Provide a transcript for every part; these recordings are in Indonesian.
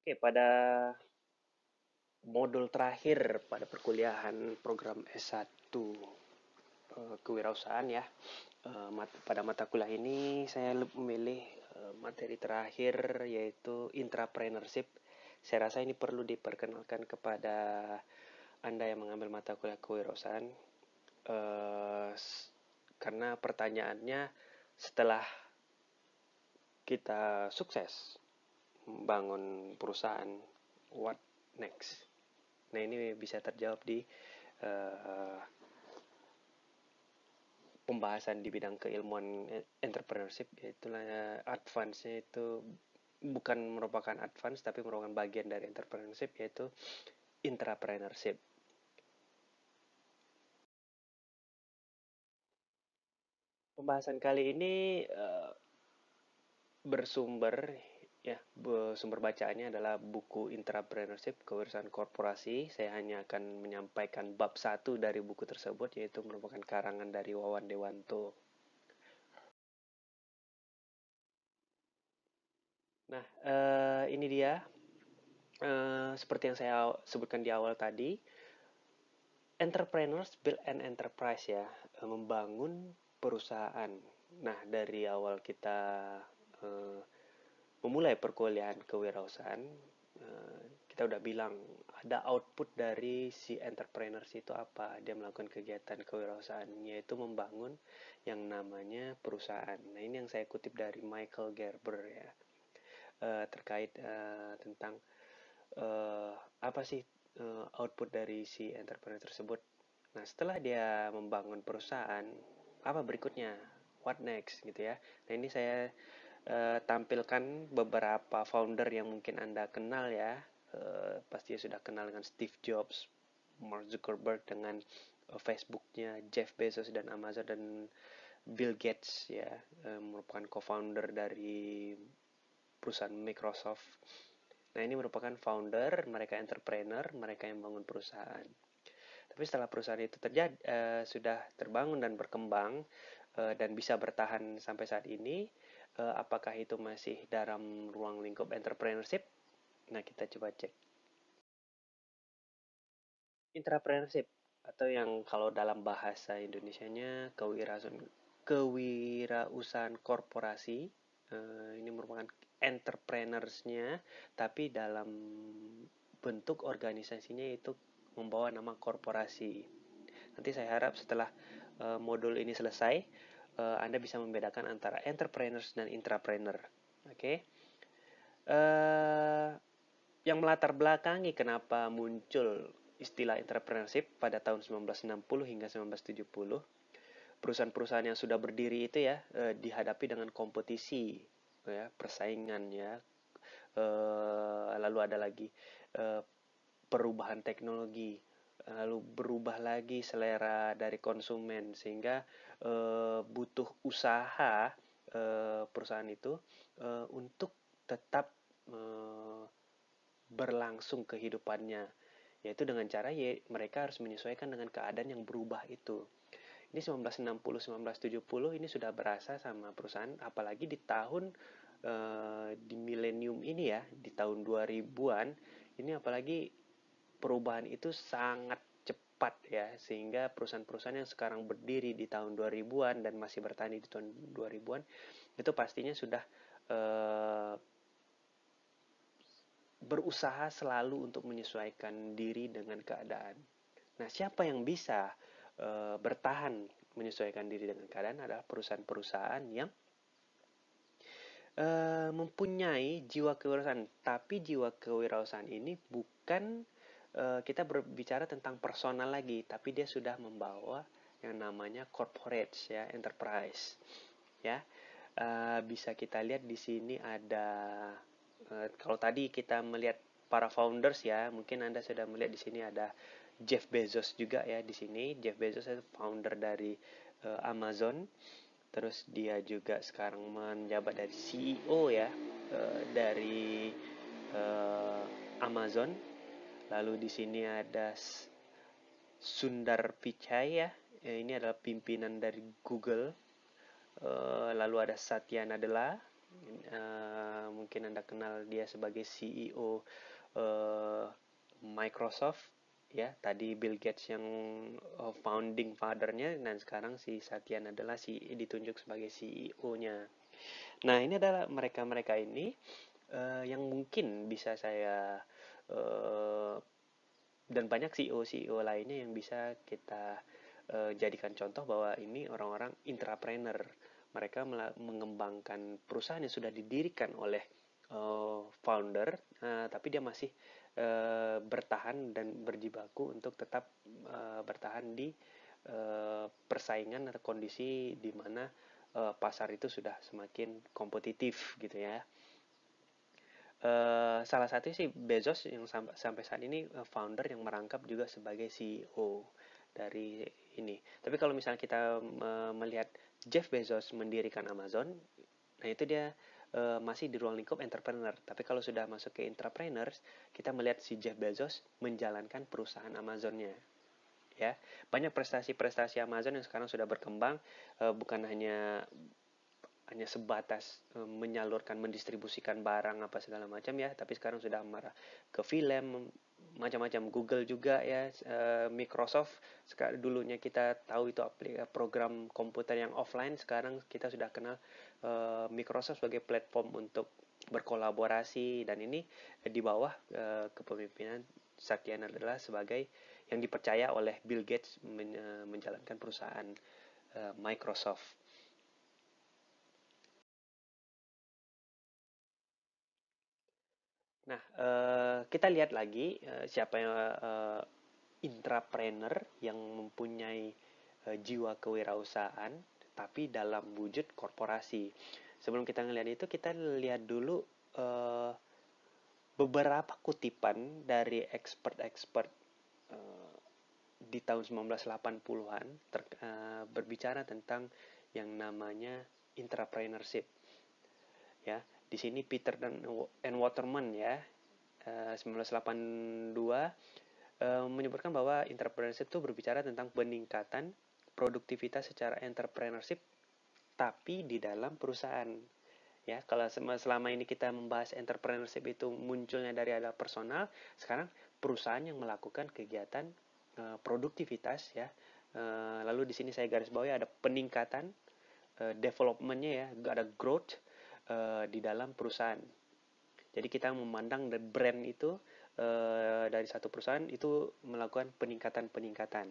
Oke, pada modul terakhir pada perkuliahan program S1 kewirausahaan ya. Pada mata kuliah ini saya memilih materi terakhir yaitu intrapreneurship. Saya rasa ini perlu diperkenalkan kepada Anda yang mengambil mata kuliah kewirausahaan karena pertanyaannya setelah kita sukses membangun perusahaan, what next? Nah, ini bisa terjawab di pembahasan di bidang keilmuan entrepreneurship, yaitu advance-nya itu bukan merupakan advance tapi merupakan bagian dari entrepreneurship, yaitu intrapreneurship. Pembahasan kali ini bersumber sumber bacaannya adalah buku Intrapreneurship Kewirausahaan Korporasi. Saya hanya akan menyampaikan bab 1 dari buku tersebut, yaitu merupakan karangan dari Wawan Dewanto. Nah, ini dia. Seperti yang saya sebutkan di awal tadi, entrepreneurs build an enterprise ya, membangun perusahaan. Nah, dari awal kita memulai perkuliahan kewirausahaan, kita udah bilang ada output dari si entrepreneurs itu apa. Dia melakukan kegiatan kewirausahaan, yaitu membangun yang namanya perusahaan. Nah, ini yang saya kutip dari Michael Gerber ya, terkait tentang apa sih output dari si entrepreneur tersebut. Nah, setelah dia membangun perusahaan, apa berikutnya? What next gitu ya. Nah, ini saya tampilkan beberapa founder yang mungkin Anda kenal ya. Pasti sudah kenal dengan Steve Jobs, Mark Zuckerberg dengan Facebooknya, Jeff Bezos dan Amazon, dan Bill Gates ya, merupakan co-founder dari perusahaan Microsoft. Nah, ini merupakan founder, mereka entrepreneur, mereka yang bangun perusahaan. Tapi setelah perusahaan itu sudah terbangun dan berkembang dan bisa bertahan sampai saat ini, apakah itu masih dalam ruang lingkup entrepreneurship? Nah, kita coba cek. Intrapreneurship atau yang kalau dalam bahasa Indonesianya kewirausahaan korporasi. Ini merupakan entrepreneurs-nya, tapi dalam bentuk organisasinya itu membawa nama korporasi. Nanti saya harap setelah modul ini selesai, Anda bisa membedakan antara entrepreneurs dan intrapreneur. Oke. Yang melatar belakangi kenapa muncul istilah entrepreneurship pada tahun 1960 hingga 1970, perusahaan-perusahaan yang sudah berdiri itu ya dihadapi dengan kompetisi ya, persaingan ya, lalu ada lagi perubahan teknologi, lalu berubah lagi selera dari konsumen, sehingga butuh usaha perusahaan itu untuk tetap berlangsung kehidupannya, yaitu dengan cara mereka harus menyesuaikan dengan keadaan yang berubah itu. Ini 1960-1970 ini sudah berasa sama perusahaan, apalagi di tahun di milenium ini ya, di tahun 2000-an ini apalagi perubahan itu sangat cepat ya, sehingga perusahaan-perusahaan yang sekarang berdiri di tahun 2000-an dan masih bertahan di tahun 2000-an itu pastinya sudah berusaha selalu untuk menyesuaikan diri dengan keadaan. Nah, siapa yang bisa bertahan menyesuaikan diri dengan keadaan adalah perusahaan-perusahaan yang mempunyai jiwa kewirausahaan. Tapi jiwa kewirausahaan ini bukan kita berbicara tentang personal lagi, tapi dia sudah membawa yang namanya corporate ya, enterprise. Ya, bisa kita lihat di sini ada kalau tadi kita melihat para founders ya, mungkin Anda sudah melihat di sini ada Jeff Bezos juga ya di sini. Jeff Bezos itu founder dari Amazon. Terus dia juga sekarang menjabat dari CEO ya dari Amazon. Lalu di sini ada Sundar Pichai ya. Ini adalah pimpinan dari Google. Lalu ada Satya Nadella. Mungkin mungkin Anda kenal dia sebagai CEO Microsoft, ya. Tadi Bill Gates yang founding father-nya, dan sekarang si Satya adalah ditunjuk sebagai CEO-nya. Nah, ini adalah mereka-mereka ini yang mungkin bisa saya dan banyak CEO-CEO lainnya yang bisa kita jadikan contoh bahwa ini orang-orang intrapreneur. Mereka mengembangkan perusahaan yang sudah didirikan oleh founder, tapi dia masih bertahan dan berjibaku untuk tetap bertahan di persaingan atau kondisi di mana pasar itu sudah semakin kompetitif gitu ya. Salah satu sih Bezos yang sampai saat ini founder yang merangkap juga sebagai CEO dari ini. Tapi kalau misalnya kita melihat Jeff Bezos mendirikan Amazon, nah itu dia masih di ruang lingkup entrepreneur. Tapi kalau sudah masuk ke intrapreneurs, kita melihat si Jeff Bezos menjalankan perusahaan Amazonnya. Ya, banyak prestasi-prestasi Amazon yang sekarang sudah berkembang, bukan hanya sebatas menyalurkan, mendistribusikan barang apa segala macam ya, tapi sekarang sudah marah ke film macam-macam. Google juga ya, Microsoft dulunya kita tahu itu program komputer yang offline, sekarang kita sudah kenal Microsoft sebagai platform untuk berkolaborasi, dan ini di bawah kepemimpinan Satya Nadella sebagai yang dipercaya oleh Bill Gates menjalankan perusahaan Microsoft. Nah, kita lihat lagi siapa yang intrapreneur yang mempunyai jiwa kewirausahaan, tapi dalam wujud korporasi. Sebelum kita ngelihat itu, kita lihat dulu beberapa kutipan dari expert-expert di tahun 1980-an berbicara tentang yang namanya intrapreneurship. Ya, di sini Peter dan Waterman ya, 1982 menyebutkan bahwa entrepreneurship itu berbicara tentang peningkatan produktivitas secara entrepreneurship tapi di dalam perusahaan. Ya, kalau selama ini kita membahas entrepreneurship itu munculnya dari ada personal, sekarang perusahaan yang melakukan kegiatan produktivitas ya. Lalu di sini saya garis bawahi ada peningkatan development-nya ya, ada growth di dalam perusahaan. Jadi kita memandang the brand itu dari satu perusahaan itu melakukan peningkatan-peningkatan.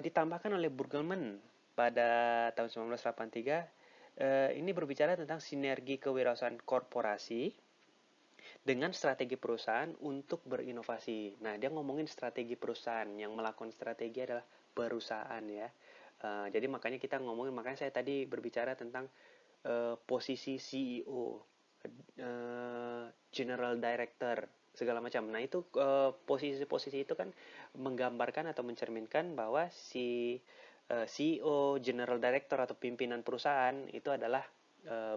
Ditambahkan oleh Burgelman pada tahun 1983, ini berbicara tentang sinergi kewirausahaan korporasi dengan strategi perusahaan untuk berinovasi. Nah, dia ngomongin strategi perusahaan, yang melakukan strategi adalah perusahaan ya. Jadi makanya kita ngomongin, makanya saya tadi berbicara tentang posisi CEO, General Director, segala macam. Nah, itu posisi-posisi itu kan menggambarkan atau mencerminkan bahwa si CEO, General Director atau pimpinan perusahaan itu adalah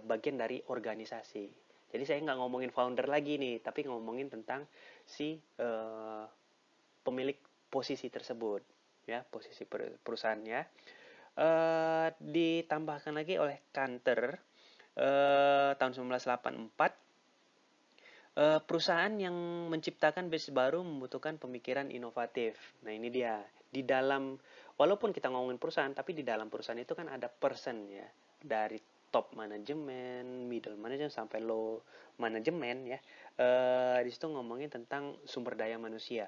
bagian dari organisasi. Jadi saya nggak ngomongin founder lagi nih, tapi ngomongin tentang si pemilik posisi tersebut, ya, posisi perusahaannya. Ditambahkan lagi oleh Kanter tahun 1984, perusahaan yang menciptakan bisnis baru membutuhkan pemikiran inovatif. Nah, ini dia. Di dalam, walaupun kita ngomongin perusahaan, tapi di dalam perusahaan itu kan ada person ya. Dari top manajemen, middle management, sampai low manajemen ya. Di situ ngomongin tentang sumber daya manusia.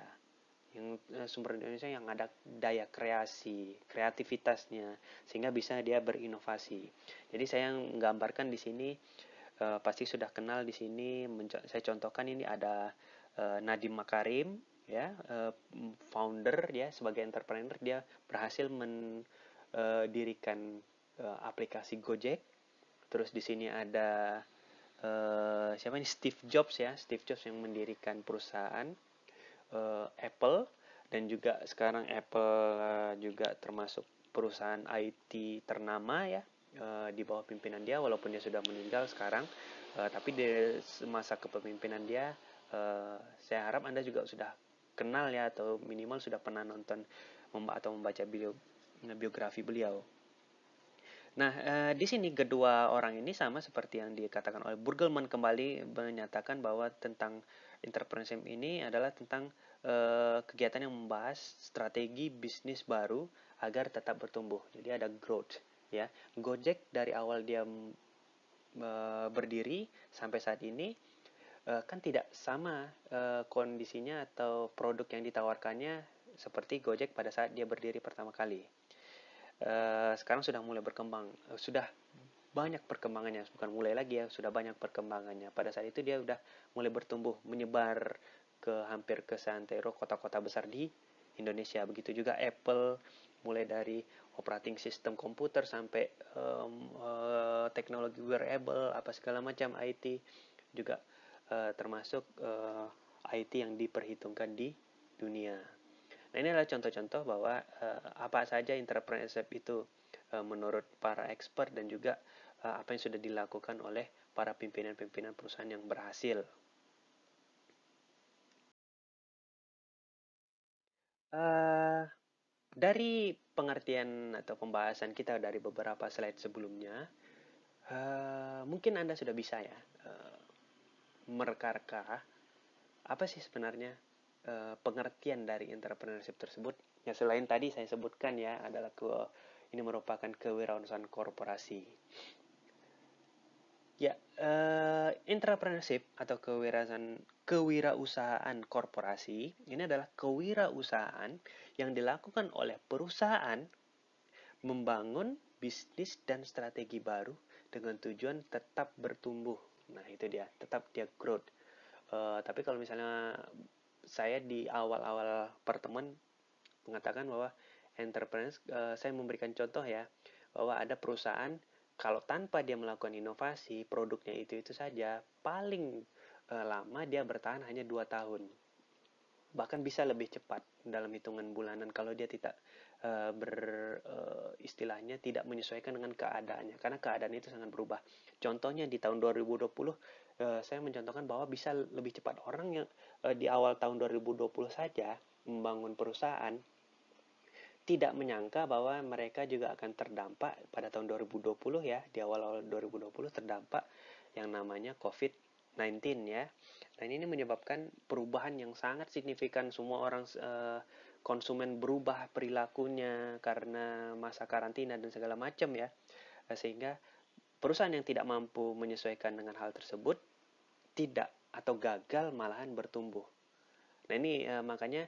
Yang sumber daya manusia yang ada daya kreasi, kreativitasnya, sehingga bisa dia berinovasi. Jadi saya menggambarkan di sini, pasti sudah kenal di sini. Saya contohkan ini ada Nadiem Makarim ya, founder ya, sebagai entrepreneur dia berhasil mendirikan aplikasi Gojek. Terus di sini ada siapa ini, Steve Jobs ya, Steve Jobs yang mendirikan perusahaan Apple, dan juga sekarang Apple juga termasuk perusahaan IT ternama ya di bawah pimpinan dia, walaupun dia sudah meninggal sekarang, tapi di masa kepemimpinan dia, saya harap Anda juga sudah kenal ya, atau minimal sudah pernah nonton atau membaca biografi beliau. Nah, di sini kedua orang ini sama seperti yang dikatakan oleh Burgelman, kembali menyatakan bahwa tentang entrepreneurship ini adalah tentang kegiatan yang membahas strategi bisnis baru agar tetap bertumbuh. Jadi ada growth, ya. Gojek dari awal dia berdiri sampai saat ini kan tidak sama kondisinya atau produk yang ditawarkannya seperti Gojek pada saat dia berdiri pertama kali. Sekarang sudah mulai berkembang, sudah banyak perkembangannya, bukan mulai lagi ya, sudah banyak perkembangannya. Pada saat itu dia udah mulai bertumbuh, menyebar ke hampir ke seantero kota-kota besar di Indonesia. Begitu juga Apple, mulai dari operating system komputer sampai teknologi wearable, apa segala macam IT juga termasuk IT yang diperhitungkan di dunia. Nah, ini adalah contoh-contoh bahwa apa saja entrepreneurship itu menurut para expert dan juga apa yang sudah dilakukan oleh para pimpinan-pimpinan perusahaan yang berhasil. Dari pengertian atau pembahasan kita dari beberapa slide sebelumnya, mungkin Anda sudah bisa ya mereka-reka apa sih sebenarnya pengertian dari entrepreneurship tersebut. Ya, selain tadi saya sebutkan ya, adalah ini merupakan kewirausahaan korporasi. Ya, entrepreneurship atau kewirausahaan korporasi ini adalah kewirausahaan yang dilakukan oleh perusahaan membangun bisnis dan strategi baru dengan tujuan tetap bertumbuh. Nah, itu dia, tetap dia growth. Tapi kalau misalnya saya di awal-awal pertemuan mengatakan bahwa entrepreneur, saya memberikan contoh ya, bahwa ada perusahaan kalau tanpa dia melakukan inovasi, produknya itu saja, paling lama dia bertahan hanya 2 tahun. Bahkan bisa lebih cepat dalam hitungan bulanan kalau dia tidak istilahnya tidak menyesuaikan dengan keadaannya, karena keadaan itu sangat berubah. Contohnya di tahun 2020 saya mencontohkan bahwa bisa lebih cepat orang yang di awal tahun 2020 saja membangun perusahaan, tidak menyangka bahwa mereka juga akan terdampak pada tahun 2020 ya, di awal-awal 2020 terdampak yang namanya COVID-19 ya. Dan ini menyebabkan perubahan yang sangat signifikan, semua orang konsumen berubah perilakunya karena masa karantina dan segala macam ya. Sehingga perusahaan yang tidak mampu menyesuaikan dengan hal tersebut tidak atau gagal malahan bertumbuh. Nah, ini makanya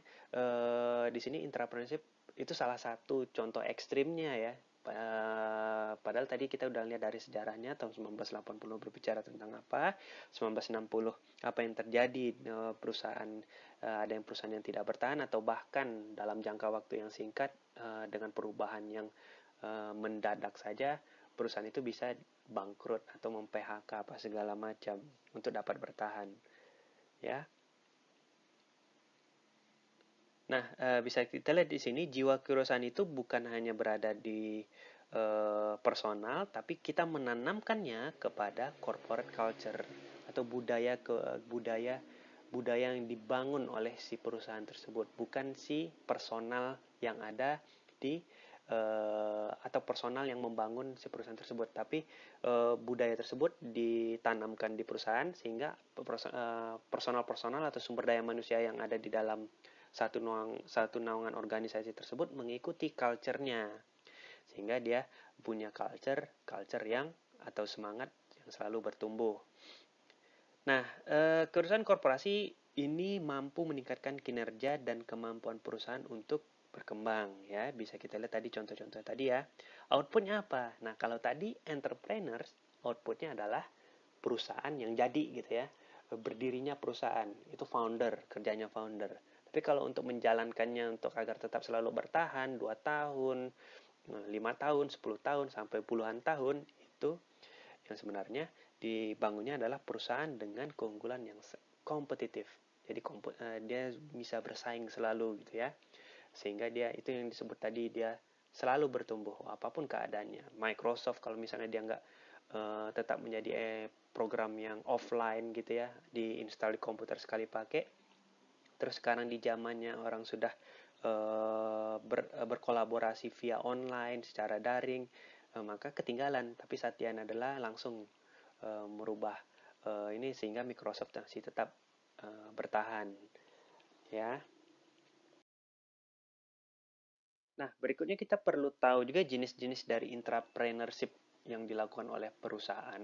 di sini entrepreneurship itu salah satu contoh ekstrimnya ya. Padahal tadi kita udah lihat dari sejarahnya, tahun 1980 berbicara tentang apa, 1960 apa yang terjadi, perusahaan ada yang perusahaan yang tidak bertahan atau bahkan dalam jangka waktu yang singkat dengan perubahan yang mendadak saja perusahaan itu bisa bangkrut atau mem-PHK apa segala macam untuk dapat bertahan ya. Nah, bisa kita lihat di sini jiwa kewirausahaan itu bukan hanya berada di personal, tapi kita menanamkannya kepada corporate culture atau budaya budaya yang dibangun oleh si perusahaan tersebut, bukan si personal yang ada di atau personal yang membangun si perusahaan tersebut, tapi budaya tersebut ditanamkan di perusahaan sehingga personal-personal atau sumber daya manusia yang ada di dalam satu naungan organisasi tersebut mengikuti culture-nya, sehingga dia punya culture yang atau semangat yang selalu bertumbuh. Nah, kewirausahaan korporasi ini mampu meningkatkan kinerja dan kemampuan perusahaan untuk berkembang ya. Bisa kita lihat tadi contoh-contoh tadi ya. Outputnya apa? Nah, kalau tadi entrepreneurs, outputnya adalah perusahaan yang jadi gitu ya. Berdirinya perusahaan, itu founder, kerjanya founder. Tapi kalau untuk menjalankannya untuk agar tetap selalu bertahan 2 tahun, 5 tahun, 10 tahun, sampai puluhan tahun, itu yang sebenarnya dibangunnya adalah perusahaan dengan keunggulan yang kompetitif. Jadi dia bisa bersaing selalu gitu ya. Sehingga dia itu yang disebut tadi, dia selalu bertumbuh apapun keadaannya. Microsoft kalau misalnya dia nggak tetap menjadi program yang offline gitu ya, diinstal di komputer sekali pakai. Terus sekarang di zamannya orang sudah berkolaborasi via online secara daring, maka ketinggalan. Tapi Satya Nadella langsung merubah ini sehingga Microsoft masih tetap bertahan, ya. Nah, berikutnya kita perlu tahu juga jenis-jenis dari intrapreneurship yang dilakukan oleh perusahaan.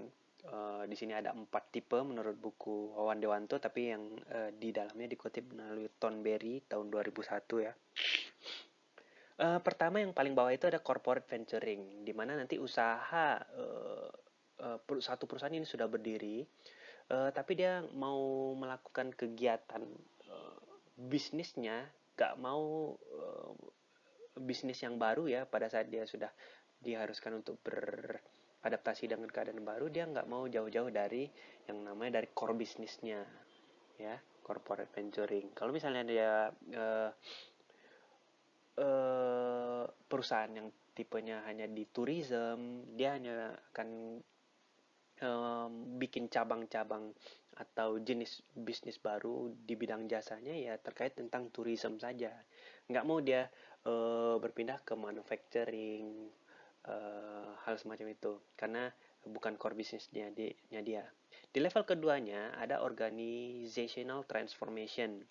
Di sini ada 4 tipe menurut buku Wawan Dewanto, tapi yang di dalamnya dikutip melalui Thornberry tahun 2001 ya. Pertama yang paling bawah itu ada corporate venturing, di mana nanti usaha satu perusahaan ini sudah berdiri, tapi dia mau melakukan kegiatan bisnisnya, gak mau bisnis yang baru ya pada saat dia sudah diharuskan untuk beradaptasi dengan keadaan baru, dia nggak mau jauh-jauh dari yang namanya dari core bisnisnya, ya, corporate venturing. Kalau misalnya dia perusahaan yang tipenya hanya di tourism, dia hanya akan bikin cabang-cabang atau jenis bisnis baru di bidang jasanya ya terkait tentang tourism saja. Nggak mau dia berpindah ke manufacturing, hal semacam itu, karena bukan core bisnisnya dia. Di level keduanya ada organizational transformation,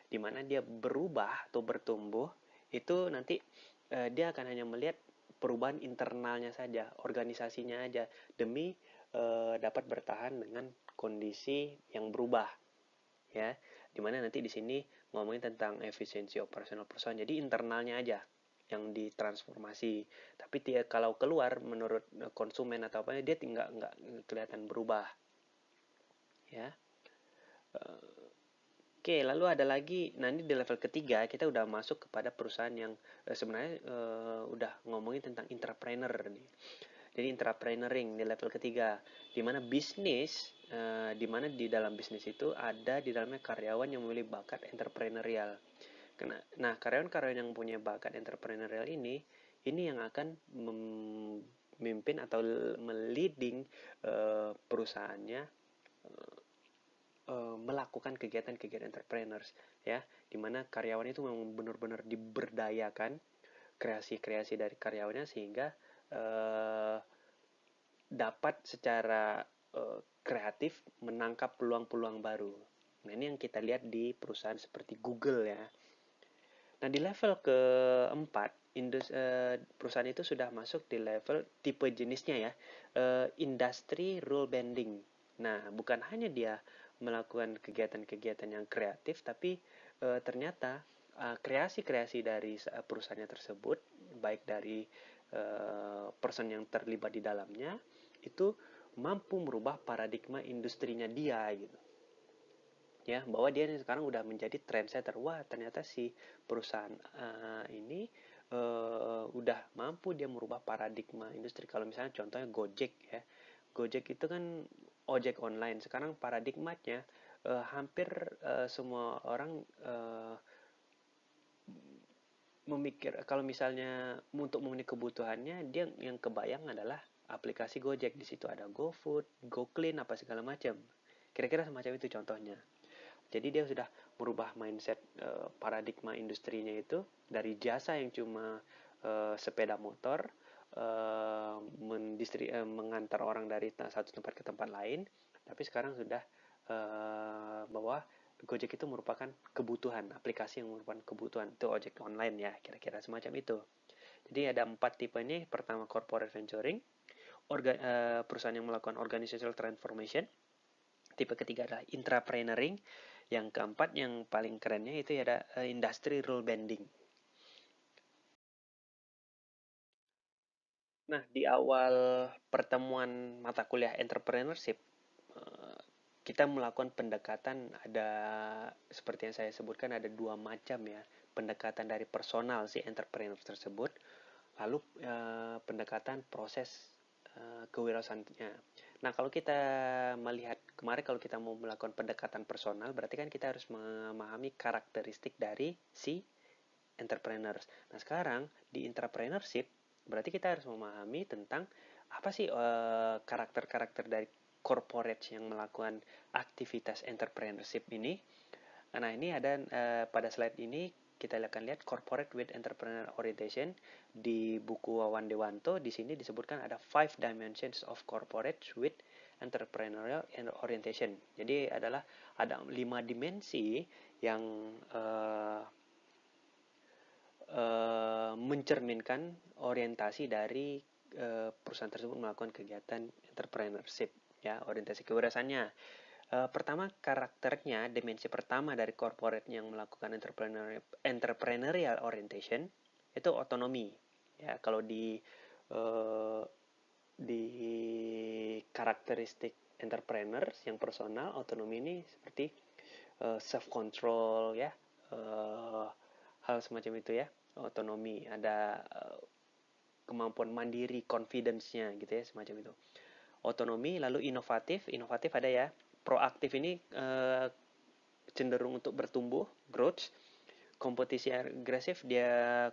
di mana dia berubah atau bertumbuh, itu nanti dia akan hanya melihat perubahan internalnya saja, organisasinya aja, demi dapat bertahan dengan kondisi yang berubah, ya. Dimana nanti di sini ngomongin tentang efisiensi operasional perusahaan, jadi internalnya aja yang ditransformasi, tapi dia kalau keluar menurut konsumen atau apa dia nggak kelihatan berubah, ya. Oke, lalu ada lagi, nanti di level ketiga kita udah masuk kepada perusahaan yang sebenarnya udah ngomongin tentang entrepreneur nih. Jadi entrepreneuring di level ketiga, di mana bisnis, di mana di dalam bisnis itu ada di dalamnya karyawan yang memiliki bakat entrepreneurial. Nah, karyawan-karyawan yang punya bakat entrepreneurial ini yang akan memimpin atau meleading perusahaannya melakukan kegiatan-kegiatan entrepreneurs, ya, dimana karyawan itu memang benar-benar diberdayakan kreasi-kreasi dari karyawannya sehingga dapat secara kreatif menangkap peluang-peluang baru. Nah, ini yang kita lihat di perusahaan seperti Google ya. Nah, di level keempat, perusahaan itu sudah masuk di level tipe jenisnya ya, industry rule bending. Nah, bukan hanya dia melakukan kegiatan-kegiatan yang kreatif, tapi ternyata kreasi-kreasi dari perusahaannya tersebut, baik dari person yang terlibat di dalamnya, itu mampu merubah paradigma industrinya dia gitu, ya, bahwa dia sekarang udah menjadi trendsetter. Wah, ternyata si perusahaan ini udah mampu dia merubah paradigma industri. Kalau misalnya contohnya Gojek ya, Gojek itu kan ojek online. Sekarang paradigmanya hampir semua orang memikir kalau misalnya untuk memenuhi kebutuhannya, dia yang kebayang adalah aplikasi Gojek. Di situ ada GoFood, GoClean, apa segala macam. Kira-kira semacam itu contohnya. Jadi dia sudah merubah mindset paradigma industrinya itu dari jasa yang cuma sepeda motor mengantar orang dari satu tempat ke tempat lain, tapi sekarang sudah bahwa Gojek itu merupakan kebutuhan, aplikasi yang merupakan kebutuhan, itu ojek online ya, kira-kira semacam itu. Jadi ada 4 tipe ini. Pertama corporate venturing, perusahaan yang melakukan organizational transformation. Tipe ketiga adalah intrapreneuring. Yang keempat yang paling kerennya itu ada industry rule bending. Nah, di awal pertemuan mata kuliah entrepreneurship, kita melakukan pendekatan, ada seperti yang saya sebutkan ada 2 macam ya, pendekatan dari personal si entrepreneur tersebut, lalu pendekatan proses kewirausahaannya. Nah, kalau kita melihat kemarin, kalau kita mau melakukan pendekatan personal, berarti kan kita harus memahami karakteristik dari si entrepreneurs. Nah, sekarang di entrepreneurship berarti kita harus memahami tentang apa sih karakter-karakter dari corporate yang melakukan aktivitas entrepreneurship ini. Nah, ini ada pada slide ini kita akan lihat corporate with entrepreneur orientation di buku Wawan Dewanto. Di sini disebutkan ada 5 dimensions of corporate with entrepreneurial orientation. Jadi ada 5 dimensi yang mencerminkan orientasi dari perusahaan tersebut melakukan kegiatan entrepreneurship, ya, orientasi kewirausahaannya. Pertama, karakternya, dimensi pertama dari corporate yang melakukan entrepreneurial orientation itu otonomi. Ya, kalau di karakteristik entrepreneur yang personal, otonomi ini seperti self control, ya, hal semacam itu, ya. Otonomi, ada kemampuan mandiri, confidence-nya gitu, ya, semacam itu. Otonomi, lalu inovatif ada, ya. Proaktif ini cenderung untuk bertumbuh, growth. Kompetisi agresif, dia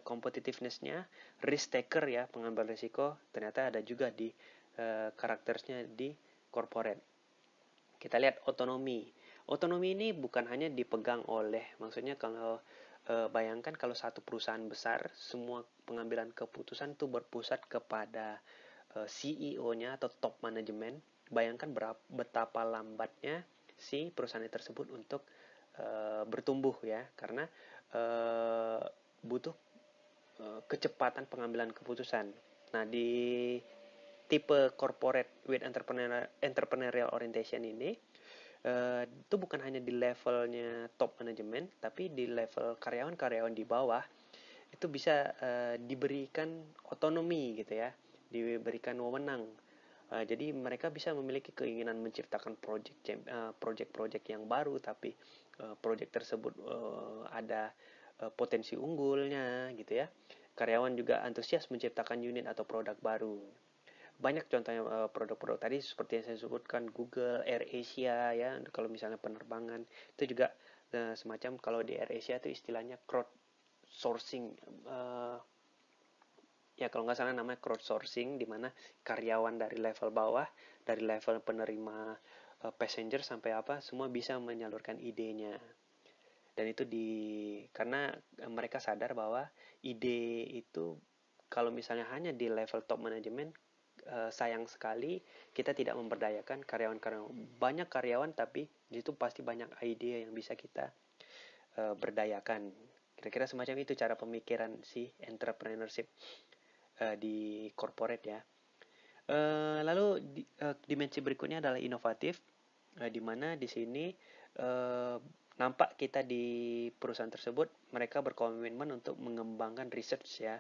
competitiveness-nya, risk taker, ya, pengambil risiko, ternyata ada juga di karakternya di corporate. Kita lihat otonomi. Otonomi ini bukan hanya dipegang oleh, maksudnya kalau bayangkan kalau satu perusahaan besar, semua pengambilan keputusan itu berpusat kepada CEO-nya atau top manajemen. Bayangkan betapa lambatnya si perusahaan tersebut untuk bertumbuh, ya, karena butuh kecepatan pengambilan keputusan. Nah, di tipe corporate with entrepreneurial orientation ini itu bukan hanya di levelnya top manajemen, tapi di level karyawan-karyawan di bawah itu bisa diberikan otonomi gitu, ya, diberikan wewenang. Jadi mereka bisa memiliki keinginan menciptakan project yang baru, tapi project tersebut ada potensi unggulnya gitu, ya. Karyawan juga antusias menciptakan unit atau produk baru. Banyak contohnya produk-produk tadi seperti yang saya sebutkan, Google, AirAsia, ya, kalau misalnya penerbangan itu juga semacam, kalau di AirAsia itu istilahnya crowdsourcing, ya kalau nggak salah namanya crowdsourcing, di mana karyawan dari level bawah, dari level penerima passenger sampai apa, semua bisa menyalurkan idenya. Dan itu karena mereka sadar bahwa ide itu kalau misalnya hanya di level top manajemen, sayang sekali kita tidak memberdayakan karyawan-karyawan. Banyak karyawan tapi itu pasti banyak ide yang bisa kita berdayakan. Kira-kira semacam itu cara pemikiran si entrepreneurship di corporate, ya. Lalu dimensi berikutnya adalah inovatif, di mana di sini nampak kita di perusahaan tersebut mereka berkomitmen untuk mengembangkan research, ya,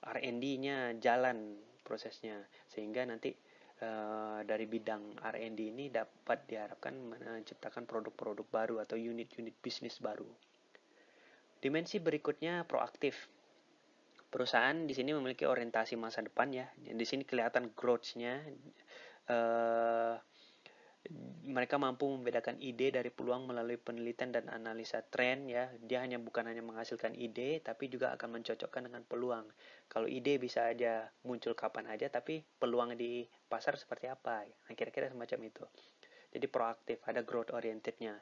R&D-nya jalan prosesnya, sehingga nanti dari bidang R&D ini dapat diharapkan menciptakan produk-produk baru atau unit-unit bisnis baru. Dimensi berikutnya proaktif. Perusahaan di sini memiliki orientasi masa depan, ya. Di sini kelihatan growth-nya. Mereka mampu membedakan ide dari peluang melalui penelitian dan analisa tren, ya. Dia bukan hanya menghasilkan ide, tapi juga akan mencocokkan dengan peluang. Kalau ide bisa aja muncul kapan aja, tapi peluang di pasar seperti apa? Nah, kira-kira semacam itu. Jadi proaktif, ada growth oriented-nya.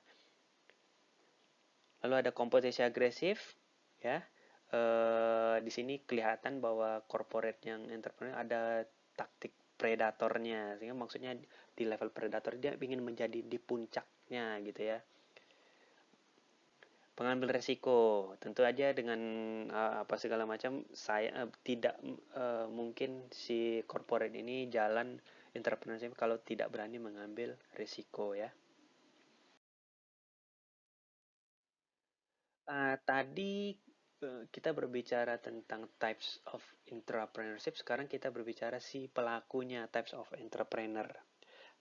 Lalu ada kompetisi agresif, ya. Di sini kelihatan bahwa corporate yang entrepreneur ada taktik predatornya, sehingga maksudnya di level predator dia ingin menjadi di puncaknya gitu, ya. Pengambil resiko, tentu aja dengan apa segala macam, saya tidak mungkin si corporate ini jalan entrepreneurship kalau tidak berani mengambil resiko, ya. Tadi kita berbicara tentang types of entrepreneurship, sekarang kita berbicara si pelakunya, types of entrepreneur.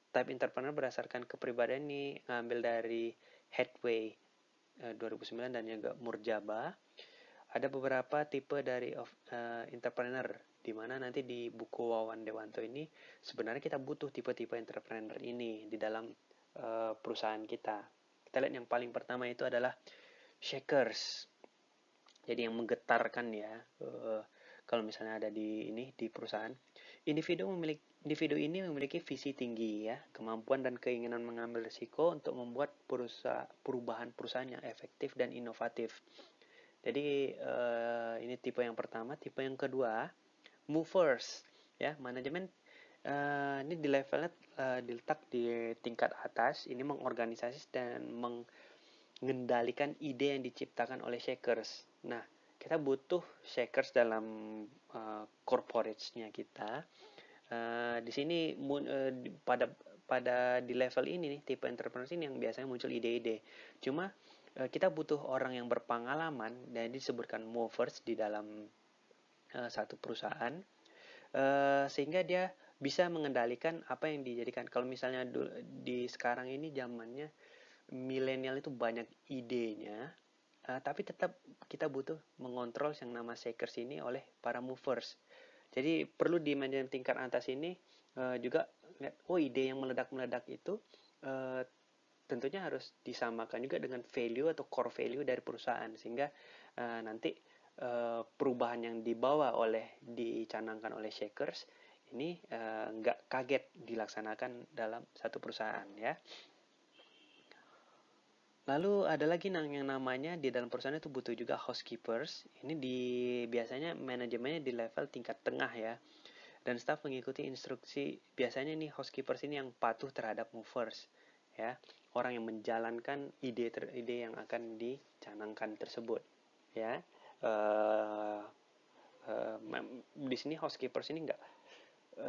Type entrepreneur berdasarkan kepribadian ini ngambil dari Hathaway 2009 dan juga Murjaba. Ada beberapa tipe dari entrepreneur, di mana nanti di buku Wawan Dewanto ini sebenarnya kita butuh tipe-tipe entrepreneur ini di dalam perusahaan kita. Kita lihat yang paling pertama itu adalah shakers. Jadi yang menggetarkan, ya, kalau misalnya ada di perusahaan. Individu ini memiliki visi tinggi, ya, kemampuan dan keinginan mengambil risiko untuk membuat perubahan perusahaan yang efektif dan inovatif. Jadi ini tipe yang pertama. Tipe yang kedua, movers, ya. Manajemen ini di levelnya diletak di tingkat atas. Ini mengorganisasi dan mengendalikan ide yang diciptakan oleh shakers. Nah, kita butuh shakers dalam corporates-nya kita. Di sini pada di level ini nih, tipe entrepreneur ini yang biasanya muncul ide-ide. Cuma kita butuh orang yang berpengalaman dan disebutkan movers di dalam satu perusahaan, sehingga dia bisa mengendalikan apa yang dijadikan. Kalau misalnya di sekarang ini zamannya milenial itu banyak idenya, tapi tetap kita butuh mengontrol yang nama shakers ini oleh para movers. Jadi perlu di manajemen tingkat atas ini juga lihat, ide yang meledak-meledak itu tentunya harus disamakan juga dengan value atau core value dari perusahaan, sehingga nanti perubahan yang dicanangkan oleh shakers ini nggak kaget dilaksanakan dalam satu perusahaan, ya. Lalu ada lagi yang namanya di dalam perusahaan itu butuh juga housekeepers. Ini biasanya manajemennya di level tingkat tengah, ya. Dan staff mengikuti instruksi. Biasanya nih housekeepers ini yang patuh terhadap movers, ya. Orang yang menjalankan ide yang akan dicanangkan tersebut, ya. Di sini housekeepers ini nggak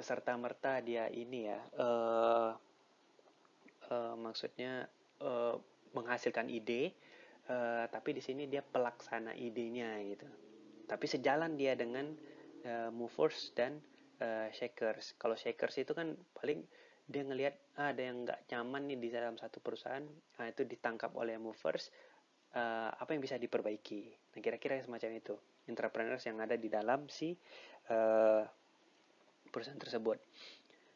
serta merta dia ini, ya. Maksudnya menghasilkan ide, tapi di sini dia pelaksana idenya gitu. Tapi sejalan dia dengan movers dan shakers. Kalau shakers itu kan paling dia ngelihat ada yang nggak nyaman nih di dalam satu perusahaan, itu ditangkap oleh movers, apa yang bisa diperbaiki. Nah, kira-kira semacam itu entrepreneurs yang ada di dalam si perusahaan tersebut.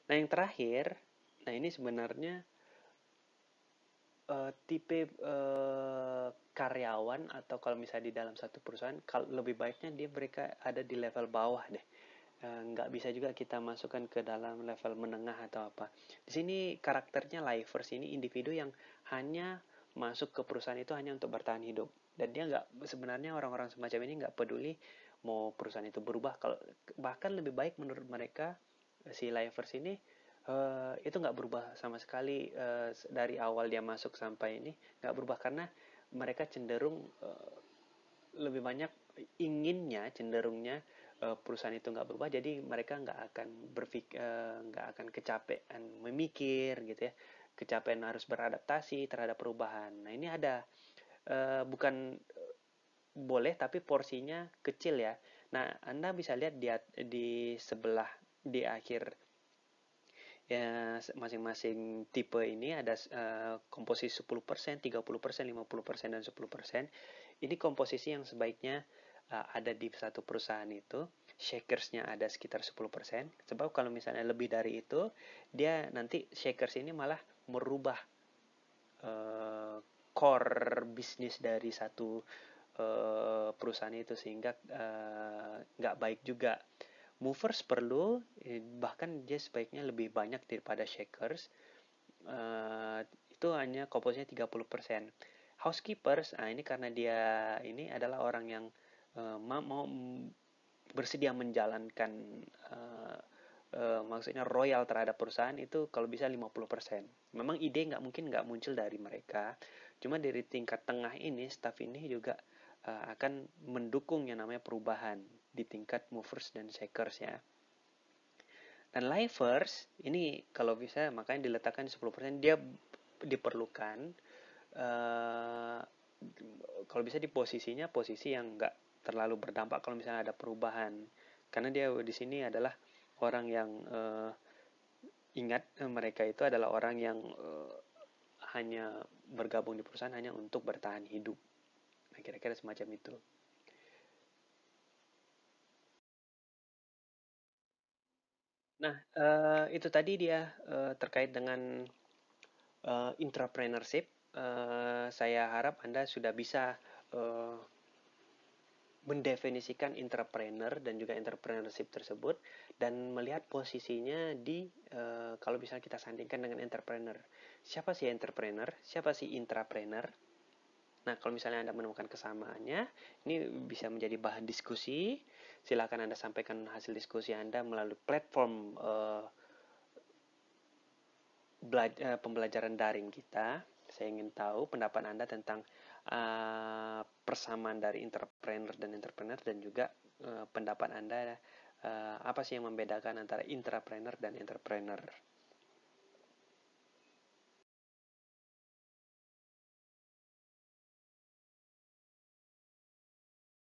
Nah, yang terakhir, nah ini sebenarnya tipe karyawan, atau kalau misalnya di dalam satu perusahaan, lebih baiknya mereka ada di level bawah deh. Nggak bisa juga kita masukkan ke dalam level menengah atau apa. Di sini karakternya livers, ini individu yang hanya masuk ke perusahaan itu hanya untuk bertahan hidup, dan dia sebenarnya orang-orang semacam ini nggak peduli mau perusahaan itu berubah. Bahkan lebih baik menurut mereka si livers ini itu nggak berubah sama sekali dari awal dia masuk sampai ini nggak berubah, karena mereka cenderung lebih banyak cenderungnya perusahaan itu nggak berubah, jadi mereka nggak akan nggak akan kecapean memikir gitu, ya, kecapean harus beradaptasi terhadap perubahan. Nah, ini ada bukan boleh, tapi porsinya kecil, ya. Nah, Anda bisa lihat di sebelah di akhir, ya, masing-masing tipe ini ada komposisi 10%, 30%, 50%, dan 10%. Ini komposisi yang sebaiknya ada di satu perusahaan itu. Shakersnya ada sekitar 10%. Sebab kalau misalnya lebih dari itu, dia nanti shakers ini malah merubah core bisnis dari satu perusahaan itu, sehingga nggak baik juga. Movers perlu, bahkan dia sebaiknya lebih banyak daripada shakers. Itu hanya komposisinya 30%. Housekeepers, ini karena dia ini adalah orang yang mau bersedia menjalankan maksudnya royal terhadap perusahaan, itu kalau bisa 50%. Memang ide mungkin nggak muncul dari mereka, cuma dari tingkat tengah ini, staff ini juga akan mendukung yang namanya perubahan di tingkat movers dan shakers, ya. Dan livers ini kalau bisa makanya diletakkan 10%, dia diperlukan kalau bisa di posisi yang nggak terlalu berdampak kalau misalnya ada perubahan, karena dia di sini adalah orang yang ingat, mereka itu adalah orang yang hanya bergabung di perusahaan hanya untuk bertahan hidup. Nah, kira-kira semacam itu. Nah, itu tadi dia terkait dengan entrepreneurship. Saya harap Anda sudah bisa mendefinisikan entrepreneur dan juga entrepreneurship tersebut, dan melihat posisinya kalau misalnya kita sandingkan dengan entrepreneur. Siapa sih entrepreneur? Siapa sih intrapreneur? Nah, kalau misalnya Anda menemukan kesamaannya, ini bisa menjadi bahan diskusi. Silakan Anda sampaikan hasil diskusi Anda melalui platform pembelajaran daring kita. Saya ingin tahu pendapat Anda tentang persamaan dari intrapreneur dan entrepreneur, dan juga pendapat Anda apa sih yang membedakan antara intrapreneur dan entrepreneur.